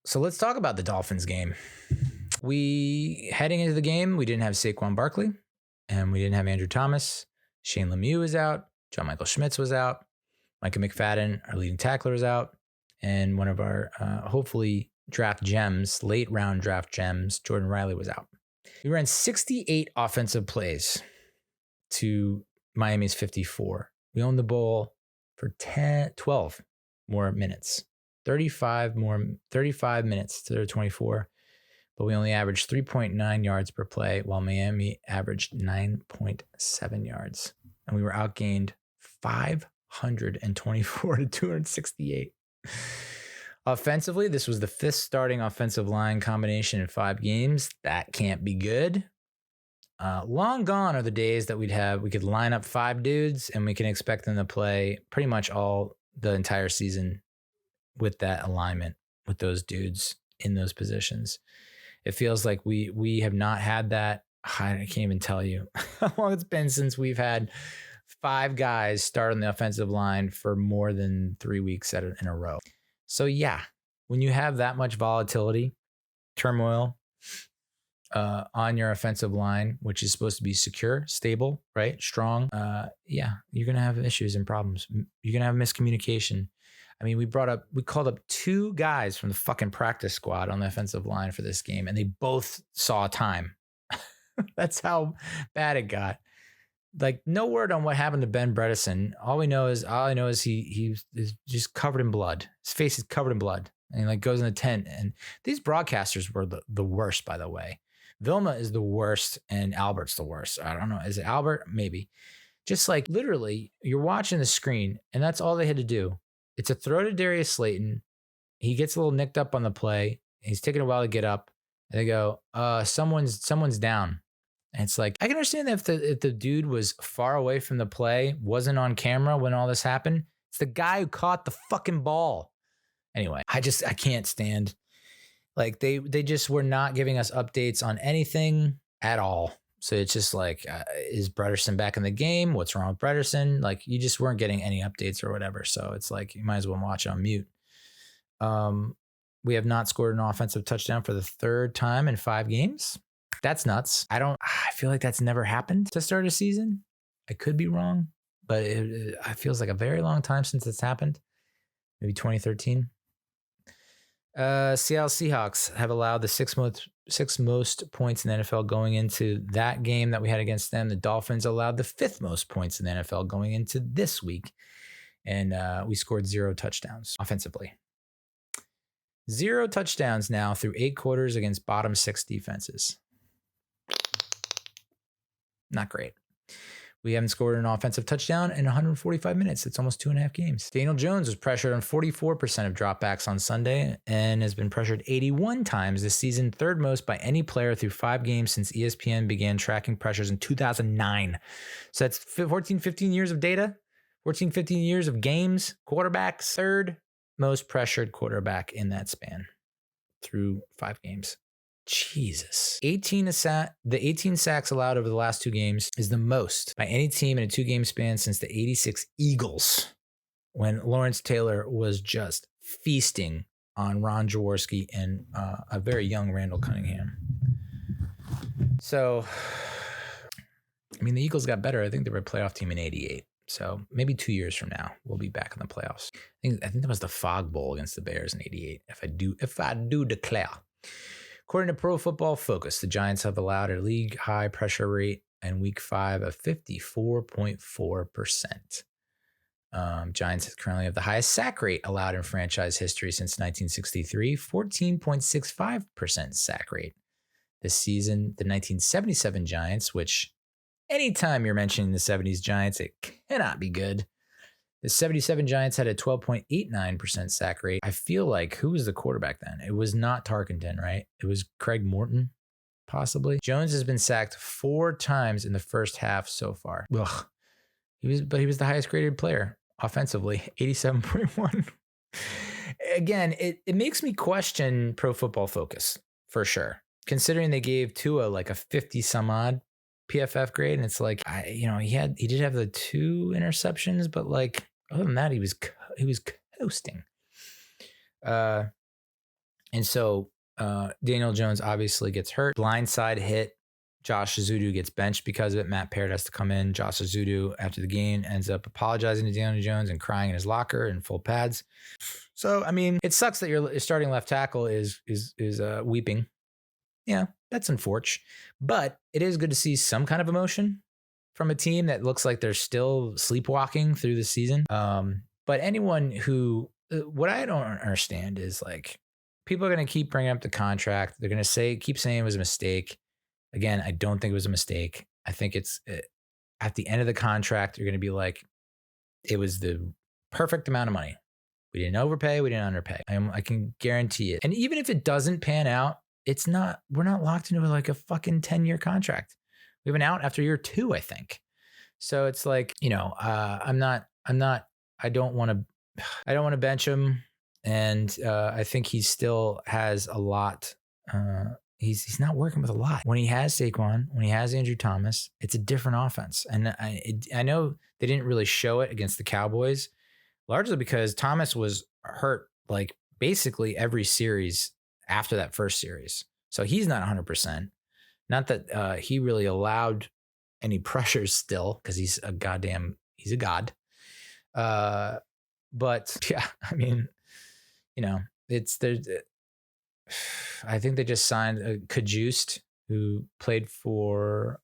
So let's talk about the Dolphins game. Heading into the game, we didn't have Saquon Barkley, and we didn't have Andrew Thomas. Shane Lemieux was out. John Michael Schmitz was out. Micah McFadden, our leading tackler, was out. And one of our, hopefully, draft gems, late round draft gems, Jordan Riley, was out. We ran 68 offensive plays to Miami's 54. We owned the ball for 12 more minutes. 35 minutes to their 24. But we only averaged 3.9 yards per play, while Miami averaged 9.7 yards. And we were outgained 524 to 268. Offensively, this was the 5th starting offensive line combination in 5 games. That can't be good. Long gone are the days that we could line up 5 dudes and we can expect them to play pretty much the entire season with that alignment, with those dudes in those positions. It feels like we have not had that. I can't even tell you how long it's been since we've had 5 guys start on the offensive line for more than 3 weeks in a row. So yeah, when you have that much volatility, turmoil on your offensive line, which is supposed to be secure, stable, right, strong, you're gonna have issues and problems. You're gonna have miscommunication. I mean, we called up 2 guys from the fucking practice squad on the offensive line for this game, and they both saw time. That's how bad it got. Like, no word on what happened to Ben Bredesen. All I know is he is just covered in blood. His face is covered in blood, and he like goes in the tent. And these broadcasters were the worst, by the way. Vilma is the worst, and Albert's the worst. I don't know. Is it Albert? Maybe. Just like literally, you're watching the screen, and that's all they had to do. It's a throw to Darius Slayton. He gets a little nicked up on the play. He's taking a while to get up. And they go, someone's down. And it's like, I can understand that if the dude was far away from the play, wasn't on camera when all this happened. It's the guy who caught the fucking ball. Anyway, I can't stand. Like, they just were not giving us updates on anything at all. So it's just like, is Brederson back in the game? What's wrong with Brederson? Like, you just weren't getting any updates or whatever. So it's like, you might as well watch on mute. We have not scored an offensive touchdown for the 3rd time in 5 games. That's nuts. I feel like that's never happened to start a season. I could be wrong, but it feels like a very long time since it's happened. Maybe 2013. Seattle Seahawks have allowed the 6th most points in the NFL going into that game that we had against them. The Dolphins allowed the 5th most points in the NFL going into this week. And we scored 0 touchdowns offensively. 0 touchdowns now through 8 quarters against bottom 6 defenses. Not great. We haven't scored an offensive touchdown in 145 minutes. It's almost 2.5 games. Daniel Jones was pressured on 44% of dropbacks on Sunday and has been pressured 81 times this season, 3rd most by any player through 5 games since ESPN began tracking pressures in 2009. So that's 15 years of data, 15 years of games, quarterbacks, 3rd most pressured quarterback in that span through 5 games. Jesus. The 18 sacks allowed over the last 2 games is the most by any team in a 2-game span since the 86 Eagles, when Lawrence Taylor was just feasting on Ron Jaworski and a very young Randall Cunningham. So, I mean, the Eagles got better. I think they were a playoff team in 88. So maybe 2 years from now, we'll be back in the playoffs. I think that was the Fog Bowl against the Bears in 88, if I do declare. According to Pro Football Focus, the Giants have allowed a league-high pressure rate in Week 5 of 54.4%. Giants currently have the highest sack rate allowed in franchise history since 1963, 14.65% sack rate. This season, the 1977 Giants, which anytime you're mentioning the 70s Giants, it cannot be good. The 77 Giants had a 12.89% sack rate. I feel like, who was the quarterback then? It was not Tarkenton, right? It was Craig Morton, possibly. Jones has been sacked 4 times in the first half so far. Ugh. He was the highest graded player offensively, 87.1. Again, it makes me question Pro Football Focus for sure, considering they gave Tua like a 50 some odd PFF grade, and it's like, he did have the 2 interceptions, but like other than that, he was coasting. And so Daniel Jones obviously gets hurt. Blindside hit. Josh Zudu gets benched because of it. Matt Parrott has to come in. Josh Zudu, after the game, ends up apologizing to Daniel Jones and crying in his locker in full pads. So, I mean, it sucks that your starting left tackle is weeping. Yeah, that's unfortunate. But it is good to see some kind of emotion from a team that looks like they're still sleepwalking through the season. But anyone who, what I don't understand is like, people are going to keep bringing up the contract. They're going to keep saying it was a mistake. Again, I don't think it was a mistake. I think it's at the end of the contract, you're going to be like, it was the perfect amount of money. We didn't overpay. We didn't underpay. I can guarantee it. And even if it doesn't pan out, we're not locked into like a fucking 10-year contract. We have an out after year 2, I think. So it's like, I don't want to bench him. And I think he still has a lot. He's not working with a lot. When he has Saquon, when he has Andrew Thomas, it's a different offense. And I know they didn't really show it against the Cowboys, largely because Thomas was hurt like basically every series after that first series. So he's not 100%. Not that he really allowed any pressures still, because he's a god. But yeah, I mean, I think they just signed Kajust, who played for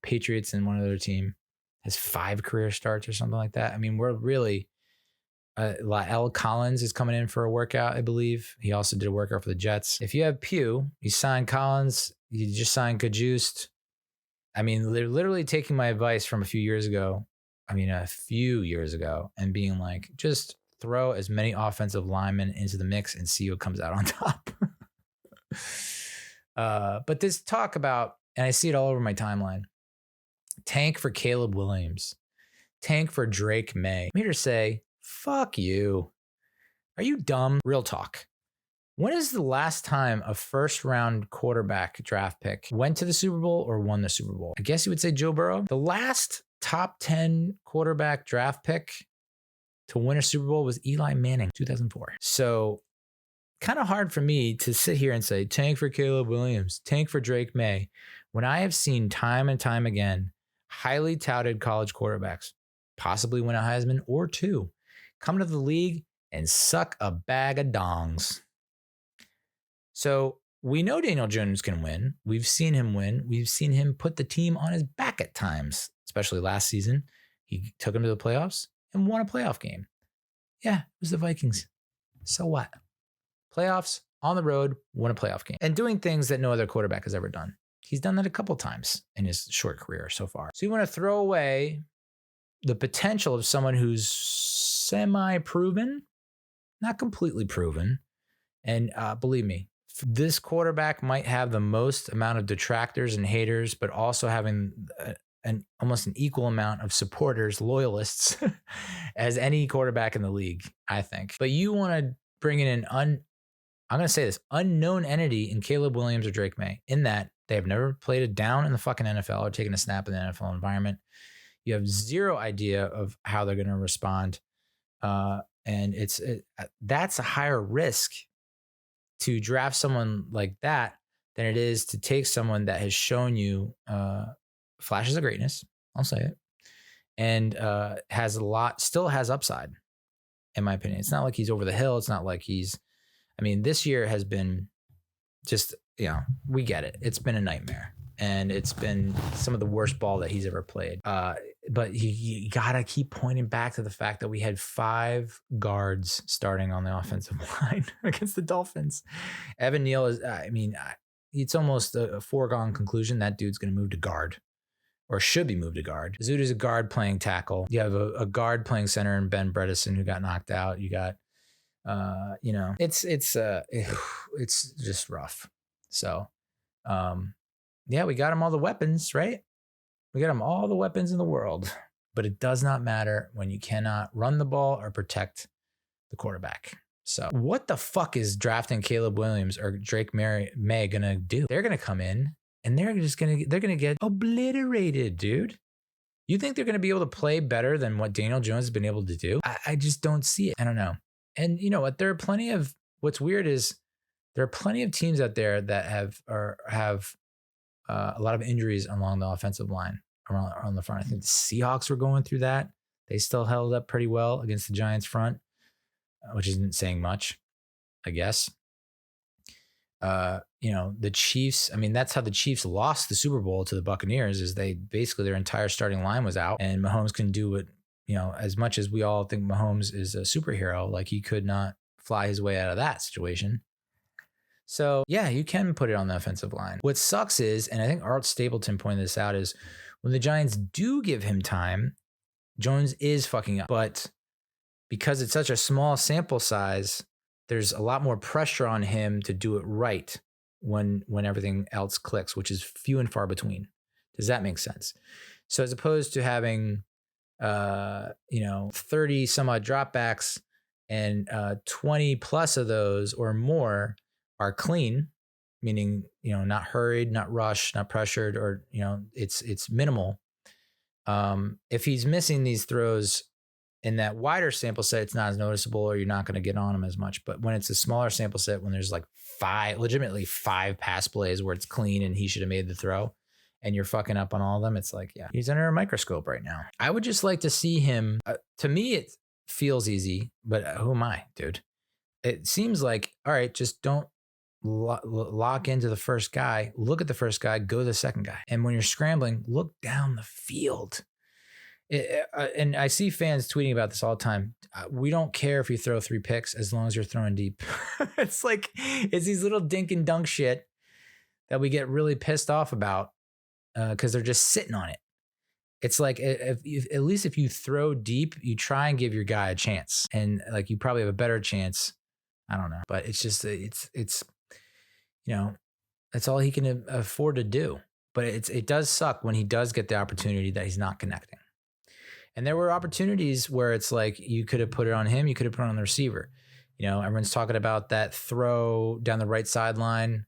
Patriots and one other team, has 5 career starts or something like that. I mean, we're really, L. Collins is coming in for a workout, I believe. He also did a workout for the Jets. If you have Pugh, you sign Collins, you just signed Kajust. I mean, they're literally taking my advice from a few years ago, and being like, just throw as many offensive linemen into the mix and see what comes out on top. But this talk about, and I see it all over my timeline, tank for Caleb Williams, tank for Drake May. I'm here to say, fuck you. Are you dumb? Real talk. When is the last time a first-round quarterback draft pick went to the Super Bowl or won the Super Bowl? I guess you would say Joe Burrow. The last top 10 quarterback draft pick to win a Super Bowl was Eli Manning, 2004. So kind of hard for me to sit here and say, tank for Caleb Williams, tank for Drake May, when I have seen time and time again, highly touted college quarterbacks, possibly win a Heisman or 2, come to the league and suck a bag of dongs. So we know Daniel Jones can win. We've seen him win. We've seen him put the team on his back at times, especially last season. He took him to the playoffs and won a playoff game. Yeah, it was the Vikings. So what? Playoffs, on the road, won a playoff game. And doing things that no other quarterback has ever done. He's done that a couple times in his short career so far. So you want to throw away the potential of someone who's semi-proven, not completely proven. And believe me, this quarterback might have the most amount of detractors and haters, but also having almost an equal amount of supporters, loyalists, as any quarterback in the league, I think. But you want to bring in I'm going to say this, unknown entity in Caleb Williams or Drake May, in that they have never played a down in the fucking NFL or taken a snap in the NFL environment. You have zero idea of how they're going to respond. And that's a higher risk to draft someone like that than it is to take someone that has shown you flashes of greatness, I'll say it, and still has upside, in my opinion. It's not like he's over the hill. It's not like this year has been just, we get it. It's been a nightmare. And it's been some of the worst ball that he's ever played. But you got to keep pointing back to the fact that we had 5 guards starting on the offensive line against the Dolphins. Evan Neal is, it's almost a foregone conclusion that dude's going to move to guard, or should be moved to guard. Zudu's a guard playing tackle. You have a guard playing center in Ben Bredesen, who got knocked out. You got, it's just rough. So, yeah, we got him all the weapons, right? We got him all the weapons in the world, but it does not matter when you cannot run the ball or protect the quarterback. So what the fuck is drafting Caleb Williams or Drake May going to do? They're going to come in and they're going to get obliterated, dude. You think they're going to be able to play better than what Daniel Jones has been able to do? I just don't see it. I don't know. And you know what? There are plenty of, what's weird is There are plenty of teams out there that have a lot of injuries along the offensive line on the front. I think the Seahawks were going through that. They still held up pretty well against the Giants front, which isn't saying much, I guess. The Chiefs, I mean, that's how the Chiefs lost the Super Bowl to the Buccaneers, is they basically their entire starting line was out, and Mahomes couldn't do what, as much as we all think Mahomes is a superhero, like he could not fly his way out of that situation. So yeah, you can put it on the offensive line. What sucks is, and I think Art Stapleton pointed this out, is when the Giants do give him time, Jones is fucking up. But because it's such a small sample size, there's a lot more pressure on him to do it right when everything else clicks, which is few and far between. Does that make sense? So as opposed to having 30 some odd dropbacks and 20 plus of those or more are clean, meaning, not hurried, not rushed, not pressured, or, it's minimal. If he's missing these throws in that wider sample set, it's not as noticeable, or you're not going to get on him as much. But when it's a smaller sample set, when there's like legitimately five pass plays where it's clean and he should have made the throw, and you're fucking up on all of them, it's like, yeah, he's under a microscope right now. I would just like to see him. To me, it feels easy, but who am I, dude? It seems like, all right, just don't lock into the first guy, look at the first guy, go to the second guy. And when you're scrambling, look down the field. And I see fans tweeting about this all the time. We don't care if you throw 3 picks as long as you're throwing deep. It's these little dink and dunk shit that we get really pissed off about because they're just sitting on it. It's like, at least if you throw deep, you try and give your guy a chance, and like you probably have a better chance. I don't know, but it's just that's all he can afford to do. But it does suck when he does get the opportunity that he's not connecting. And there were opportunities where it's like you could have put it on him, you could have put it on the receiver. Everyone's talking about that throw down the right sideline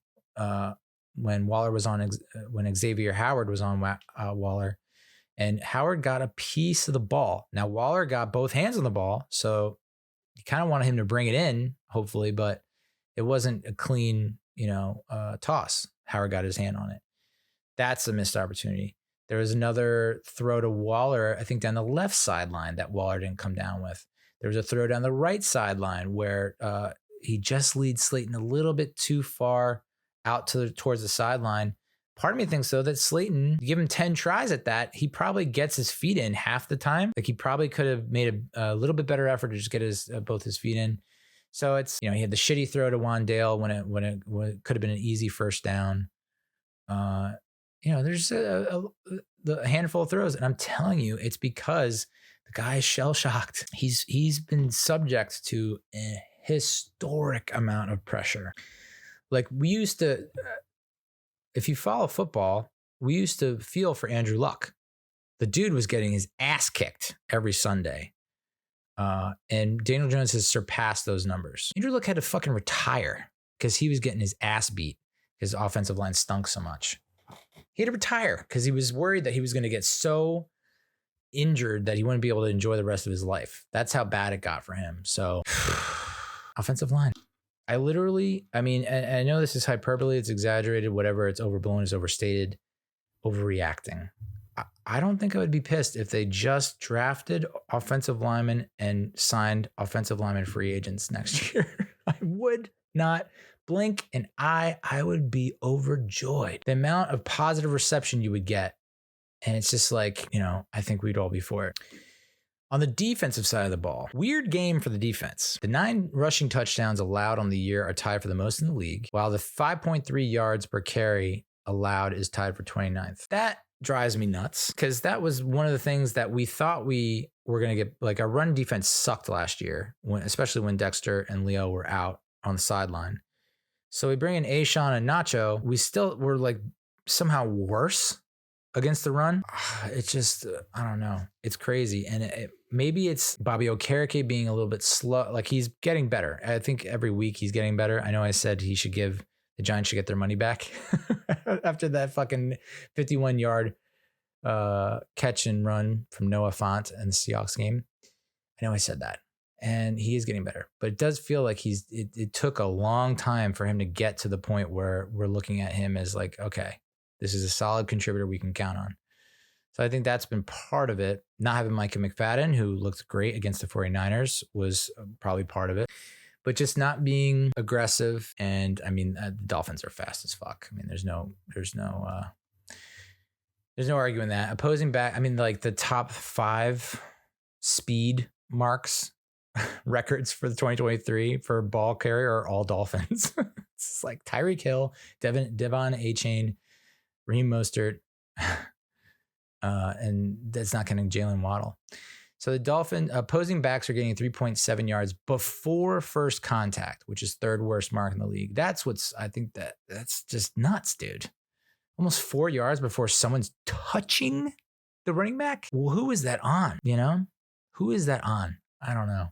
when Xavier Howard was on Waller, and Howard got a piece of the ball. Now Waller got both hands on the ball, so you kind of wanted him to bring it in, hopefully, but it wasn't a clean, toss. Howard got his hand on it. That's a missed opportunity. There was another throw to Waller, I think down the left sideline, that Waller didn't come down with. There was a throw down the right sideline where he just leads Slayton a little bit too far out towards the sideline. Part of me thinks, though, that Slayton, give him 10 tries at that, he probably gets his feet in half the time. Like he probably could have made a little bit better effort to just get both his feet in. So it's, he had the shitty throw to Wandale when it could have been an easy first down. There's a handful of throws, and I'm telling you, it's because the guy is shell-shocked. He's been subject to a historic amount of pressure. Like we used to, if you follow football, we used to feel for Andrew Luck. The dude was getting his ass kicked every Sunday. And Daniel Jones has surpassed those numbers. Andrew Luck had to fucking retire because he was getting his ass beat. His offensive line stunk so much. He had to retire because he was worried that he was going to get so injured that he wouldn't be able to enjoy the rest of his life. That's how bad it got for him. So, offensive line. I mean, and I know this is hyperbole, it's exaggerated, whatever, it's overblown, it's overstated, overreacting. I don't think I would be pissed if they just drafted offensive linemen and signed offensive lineman free agents next year. I would not blink an eye. I would be overjoyed. The amount of positive reception you would get. And it's just like, I think we'd all be for it. On the defensive side of the ball, weird game for the defense. The 9 rushing touchdowns allowed on the year are tied for the most in the league, while the 5.3 yards per carry allowed is tied for 29th. That drives me nuts because that was one of the things that we thought we were going to get. Like our run defense sucked last year, especially when Dexter and Leo were out on the sideline. So we bring in Ashawn and Nacho. We still were like somehow worse against the run. It's just, I don't know. It's crazy. And maybe it's Bobby Okereke being a little bit slow. Like he's getting better. I think every week he's getting better. I know I said the Giants should get their money back after that fucking 51-yard catch and run from Noah Fant in the Seahawks game. I know I said that. and he is getting better. But it does feel like it took a long time for him to get to the point where we're looking at him as like, okay, this is a solid contributor we can count on. So I think that's been part of it. Not having Micah McFadden, who looked great against the 49ers, was probably part of it. But just not being aggressive. And I mean, the Dolphins are fast as fuck. I mean, there's no arguing that. Opposing back, I mean, like the top 5 speed marks records for the 2023 for ball carrier are all Dolphins. It's like Tyreek Hill, Devon Achane, Raheem Mostert, and that's not counting Jalen Waddle. So the Dolphin opposing backs are getting 3.7 yards before first contact, which is 3rd worst mark in the league. That's that's just nuts, dude. Almost 4 yards before someone's touching the running back. Well, who is that on? Who is that on? I don't know.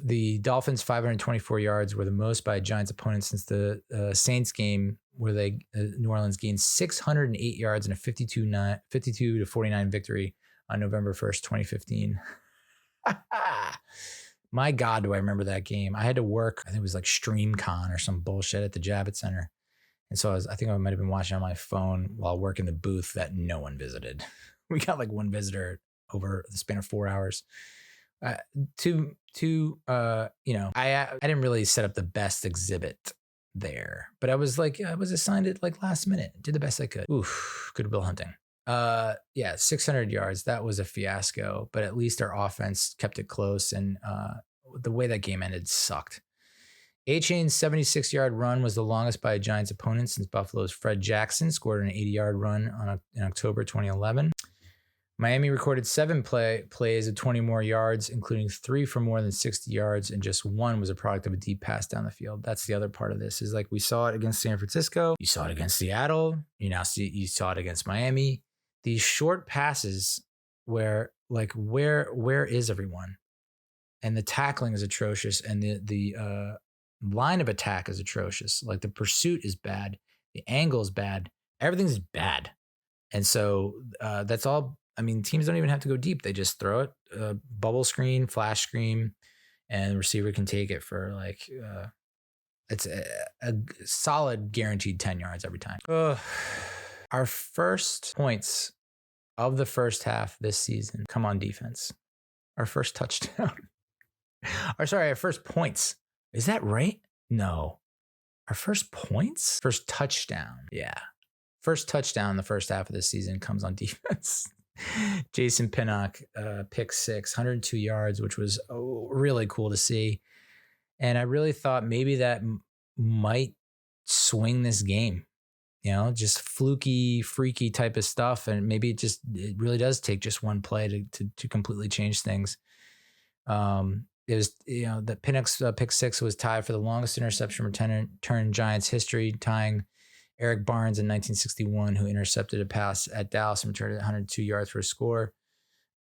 The Dolphins' 524 yards were the most by a Giants opponent since the Saints game, where New Orleans gained 608 yards in a 52-49 victory on November 1st, 2015. My God, do I remember that game? I had to work. I think it was like StreamCon or some bullshit at the Javits Center. And so I think I might have been watching on my phone while working the booth that no one visited. We got like one visitor over the span of 4 hours. I didn't really set up the best exhibit there, but I was assigned it like last minute. Did the best I could. Oof, good Bill Hunting. 600 yards. That was a fiasco, but at least our offense kept it close, and the way that game ended sucked. Achane's 76-yard run was the longest by a Giants opponent since Buffalo's Fred Jackson scored an 80-yard run in October 2011. Miami recorded 7 plays of 20 more yards, including 3 for more than 60 yards, and just 1 was a product of a deep pass down the field. That's the other part of this, is like we saw it against San Francisco, you saw it against Seattle, you saw it against Miami. These short passes where is everyone? And the tackling is atrocious, and the line of attack is atrocious. Like the pursuit is bad, the angle is bad, everything's bad. And so that's all. I mean, teams don't even have to go deep. They just throw it, bubble screen, flash screen, and the receiver can take it for like, it's a solid guaranteed 10 yards every time. Our first points of the first half this season come on defense. Our first touchdown. Our first points. Is that right? No. Our first points? First touchdown. Yeah. First touchdown in the first half of this season comes on defense. Jason Pinnock, pick 6, 102 yards, which was really cool to see. And I really thought maybe that might swing this game, just fluky, freaky type of stuff. And maybe it really does take just one play to completely change things. It was, that Pinnock's pick 6 was tied for the longest interception return in Giants history, tying Eric Barnes in 1961, who intercepted a pass at Dallas and returned it 102 yards for a score.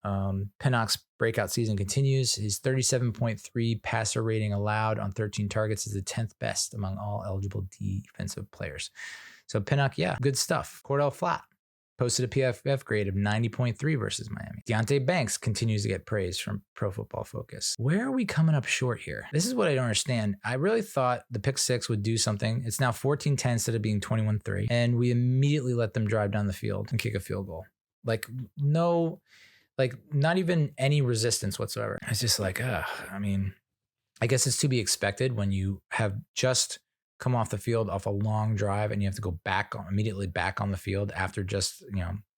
Pinnock's breakout season continues. His 37.3 passer rating allowed on 13 targets is the 10th best among all eligible defensive players. So Pinnock, yeah, good stuff. Cordell Flat posted a PFF grade of 90.3 versus Miami. Deonte Banks continues to get praise from Pro Football Focus. Where are we coming up short here? This is what I don't understand. I really thought the pick 6 would do something. It's now 14-10 instead of being 21-3. And we immediately let them drive down the field and kick a field goal. Not even any resistance whatsoever. It's just like, I guess it's to be expected when you have just come off the field off a long drive and you have to go immediately back on the field after just,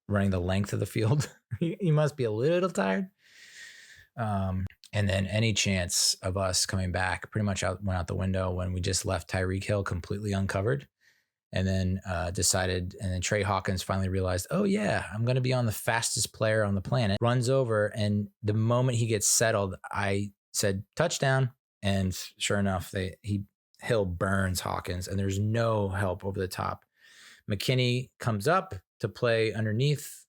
running the length of the field. You must be a little tired. And then any chance of us coming back pretty much went out the window when we just left Tyreek Hill completely uncovered. And then Trey Hawkins finally realized, oh yeah, I'm going to be on the fastest player on the planet. Runs over, and the moment he gets settled, I said touchdown. And sure enough, Hill burns Hawkins, and there's no help over the top. McKinney comes up to play underneath.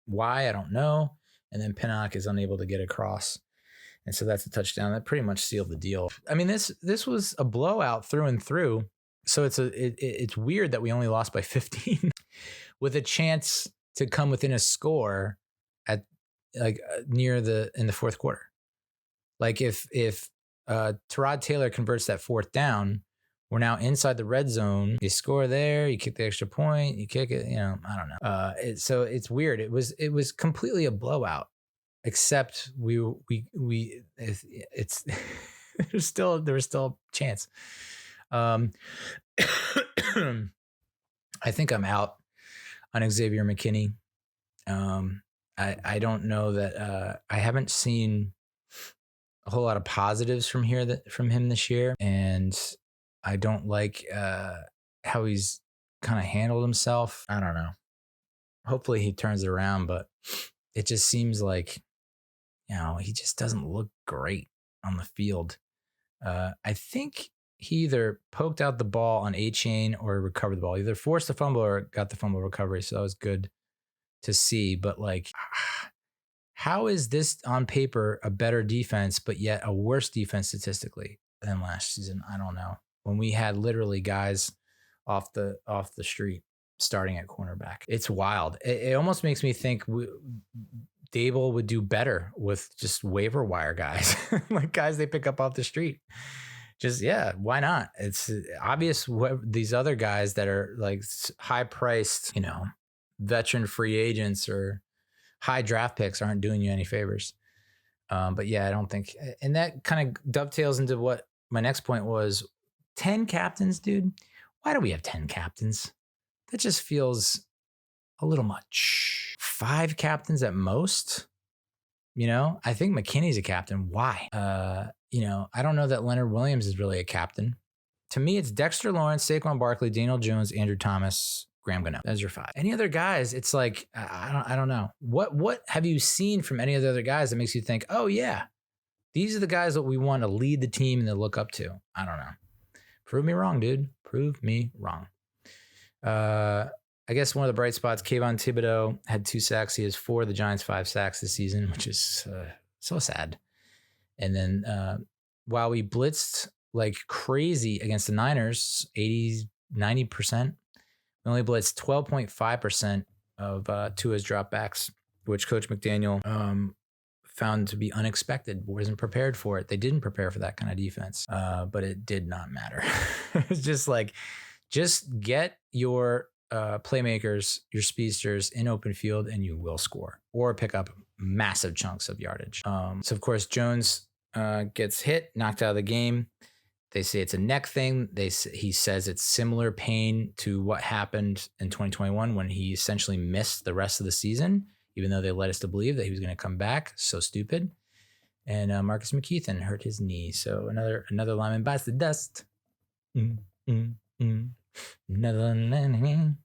Why? I don't know. And then Pinnock is unable to get across. And so that's a touchdown. That pretty much sealed the deal. I mean, this was a blowout through and through. So it's weird that we only lost by 15 with a chance to come within a score at in the fourth quarter. Like if Tyrod Taylor converts that fourth down, we're now inside the red zone. You score there, you kick the extra point, you kick it. I don't know. So it's weird. It was completely a blowout, except it's there was still a chance. I think I'm out on Xavier McKinney. I don't know that I haven't seen a whole lot of positives from him this year, and I don't like how he's kind of handled himself. I don't know. Hopefully he turns it around, but it just seems like he just doesn't look great on the field. I think he either poked out the ball on A-Chain or recovered the ball. Either forced the fumble or got the fumble recovery. So that was good to see. But like, how is this on paper a better defense, but yet a worse defense statistically than last season? I don't know. When we had literally guys off the street starting at cornerback, it's wild. It almost makes me think Dable would do better with just waiver wire guys, like guys they pick up off the street. Just, why not? It's obvious these other guys that are like high priced, veteran free agents or high draft picks aren't doing you any favors. But I don't think, and that kind of dovetails into what my next point was. 10 captains, dude. Why do we have 10 captains? That just feels a little much. 5 captains at most. I think McKinney's a captain. Why? I don't know that Leonard Williams is really a captain. To me, it's Dexter Lawrence, Saquon Barkley, Daniel Jones, Andrew Thomas, Graham Gano. Those are 5. Any other guys? It's like I don't know. What have you seen from any of the other guys that makes you think, oh yeah, these are the guys that we want to lead the team and to look up to? I don't know. Prove me wrong, dude. Prove me wrong. I guess one of the bright spots, Kayvon Thibodeau had 2 sacks. He has 4 of the Giants' 5 sacks this season, which is so sad. And then while we blitzed like crazy against the Niners, 80, 90%, we only blitzed 12.5% of Tua's dropbacks, which Coach McDaniel found to be unexpected, wasn't prepared for it. They didn't prepare for that kind of defense, but it did not matter. It's just like, just get your playmakers, your speedsters in open field and you will score or pick up massive chunks of yardage. So of course, Jones gets hit, knocked out of the game. They say it's a neck thing. He says it's similar pain to what happened in 2021 when he essentially missed the rest of the season, even though they led us to believe that he was going to come back. So stupid. And Marcus McKeithen hurt his knee. So another lineman bites the dust. Another lineman